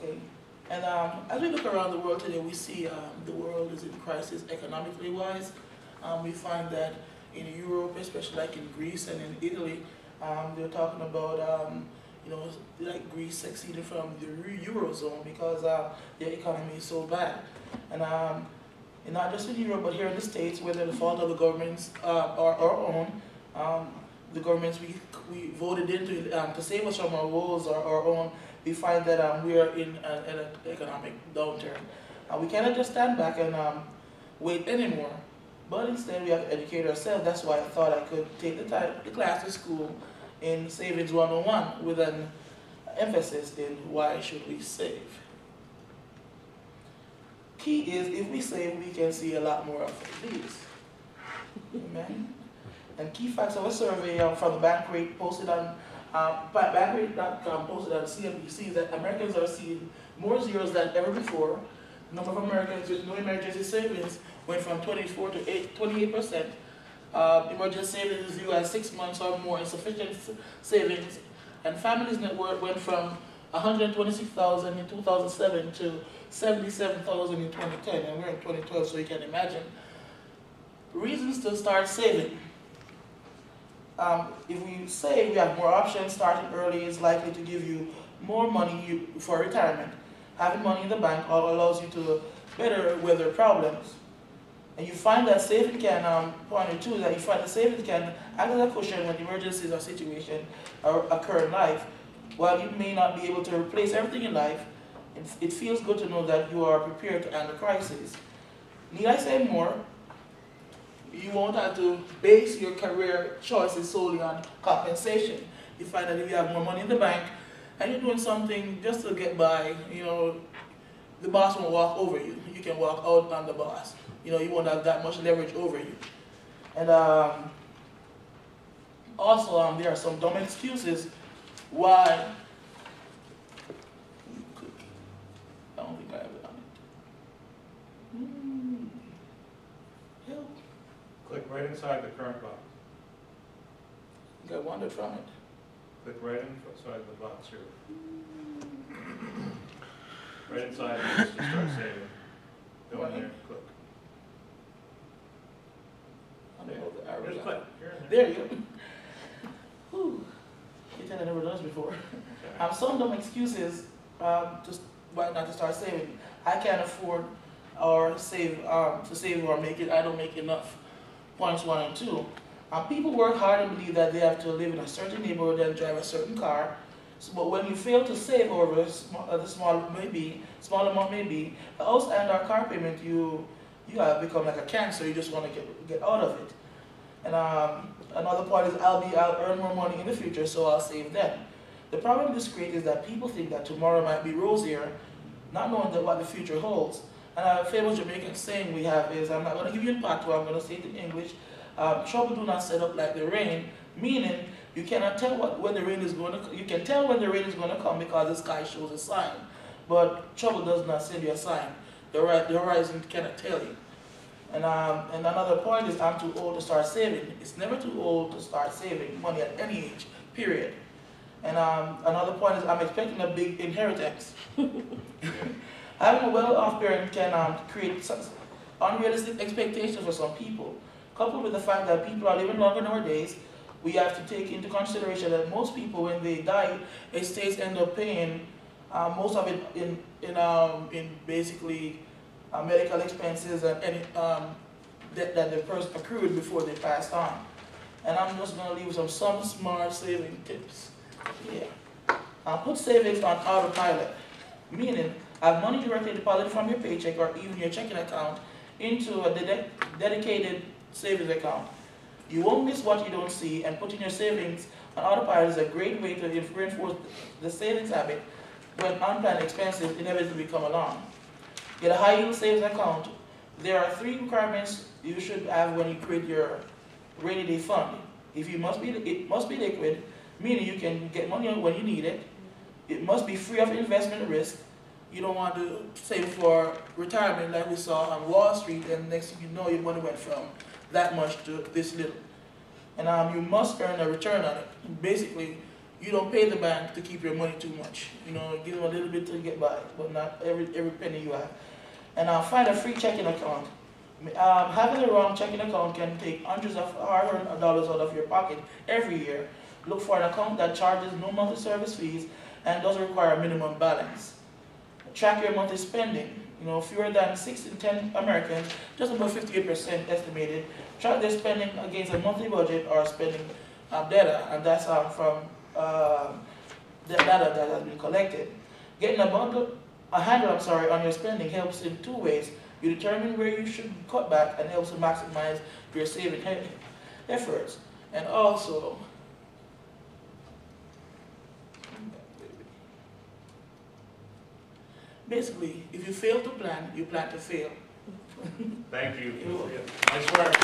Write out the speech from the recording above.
Okay. And as we look around the world today, we see the world is in crisis economically wise. We find that in Europe, especially like in Greece and in Italy, they're talking about, you know, like Greece succeeded from the Eurozone because their economy is so bad. And not just in Europe, but here in the States, whether the fault of the governments or our own, the governments we voted into to save us from our woes or our own, we find that we are in an economic downturn. We cannot just stand back and wait anymore, but instead we have to educate ourselves. That's why I thought I could take the class to school in Savings 101 with an emphasis in why should we save. Key is if we save, we can see a lot more of these. Amen. And key facts of a survey from the Bankrate posted on Bankrate.com posted on CNBC is that Americans are seeing more zeros than ever before. The number of Americans with no emergency savings went from 24 to 28%. Emergency savings is viewed as 6 months or more insufficient savings. And families' net worth went from 126,000 in 2007 to 77,000 in 2010, and we're in 2012, so you can imagine. Reasons to start saving. If we save, we have more options. Starting early is likely to give you more money for retirement. Having money in the bank allows you to better weather problems. And you find that saving can, point two, that you find that savings can act as a cushion when emergencies or situations occur in life. While you may not be able to replace everything in life, it feels good to know that you are prepared to handle crises. Need I say more? You won't have to base your career choices solely on compensation. You find that if you have more money in the bank and you're doing something just to get by, you know, the boss won't walk over you. You can walk out on the boss. You know, you won't have that much leverage over you. And also, there are some dumb excuses why. I don't think I have it on it. Help. Click right inside the current box. I think I wandered from it. Click right inside the box here. Right inside it is to start saving. Go in there, click. I don't know the arrows Just are. click. Here and There you go. Whew. You think I never done this before. Okay. Some dumb excuses just why not to start saving. I can't afford or save to save or make it. I don't make enough. Points 1 and 2. People work hard and believe that they have to live in a certain neighborhood and drive a certain car. So, but when you fail to save over the small amount may be, the house and our car payment, you have become like a cancer. You just want to get out of it. And another point is I'll earn more money in the future, so I'll save then. The problem this creates is that people think that tomorrow might be rosier, not knowing that what the future holds. And a famous Jamaican saying we have is, I'm not going to give you in patois, I'm going to say it in English, trouble do not set up like the rain, meaning you cannot tell when the rain is going to, you can tell when the rain is going to come because the sky shows a sign, but trouble does not send you a sign. The horizon cannot tell you. And another point is I'm too old to start saving. It's never too old to start saving money at any age, period. And another point is I'm expecting a big inheritance. Having a well-off parent can create some unrealistic expectations for some people. Coupled with the fact that people are living longer nowadays, we have to take into consideration that most people, when they die, estates end up paying most of it in basically medical expenses and any that the person accrued before they passed on. And I'm just going to leave some smart saving tips. Yeah. Put savings on autopilot, meaning have money directly deposited from your paycheck or even your checking account into a dedicated savings account. You won't miss what you don't see, and putting your savings on autopilot is a great way to reinforce the savings habit when unplanned expenses inevitably come along. Get a high-yield savings account. There are 3 requirements you should have when you create your rainy day fund. It must be liquid, meaning you can get money when you need it. It must be free of investment risk. You don't want to save for retirement like we saw on Wall Street, and next thing you know, your money went from that much to this little. And you must earn a return on it. Basically, you don't pay the bank to keep your money too much. You know, give them a little bit to get by, but not every penny you have. And find a free checking account. Having a wrong checking account can take hundreds of hard-earned dollars out of your pocket every year. Look for an account that charges no monthly service fees and doesn't require a minimum balance. Track your monthly spending. You know, fewer than 6 in 10 Americans, just about 58% estimated, track their spending against a monthly budget or spending data, and that's from the data that has been collected. Getting a handle on your spending helps in two ways. You determine where you should cut back and helps to maximize your saving efforts. And also, basically, if you fail to plan, you plan to fail. Thank you. You're welcome. Nice work.